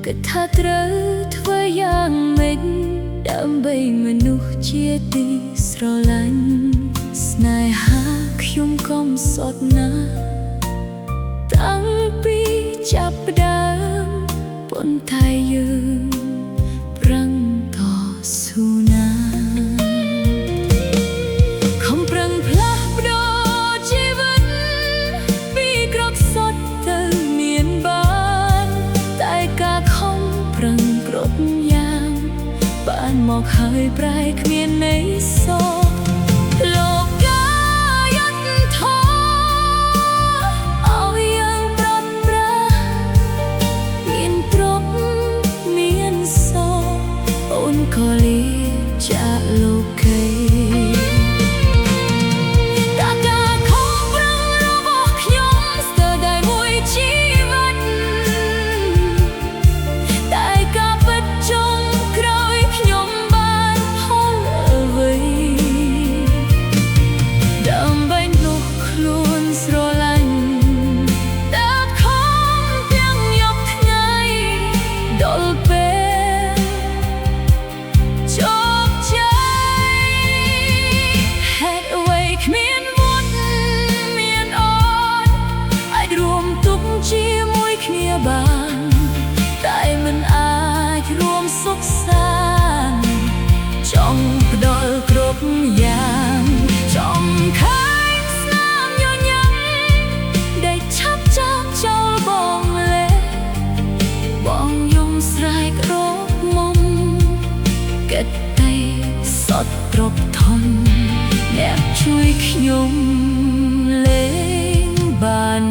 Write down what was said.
ក៏ថាត្រូវធ្វើយ៉ាងម៉េចដើម្បីមនុស្សជាទីស្រឡាញ់ស្នេហាខ្ញុំក៏មិនសត់ណាតាំងពីចាប់ផ្ដើមប៉ុន្តែយើងប្រឹងតស៊ូណាខំប្រឹងផ្លាស់ប្ដូរជីវិតពីក្រកសត់ទៅមានបានតែការខំប្រឹងគ្រប់យ៉ាងបានមកហើយប្រែគ្មានន័យសោះលោកកាយន្តធម៌ឲ្យយើងប្រត់ប្រាមានទ្រព្យមានសោះអូនក៏លីចាកលោកីជាមួយគ្នាបានតែមិនអាចរួមសុខសាន្តចង់ផ្ដល់គ្រប់យ៉ាងចង់ឃើញស្នាមញញឹមដែលឆាប់ចាប់ចូលបងលេបងយំស្រែករកមុំកេតតែសត់ទ្រពធនអ្នកជួយខ្ញុំលេងបាន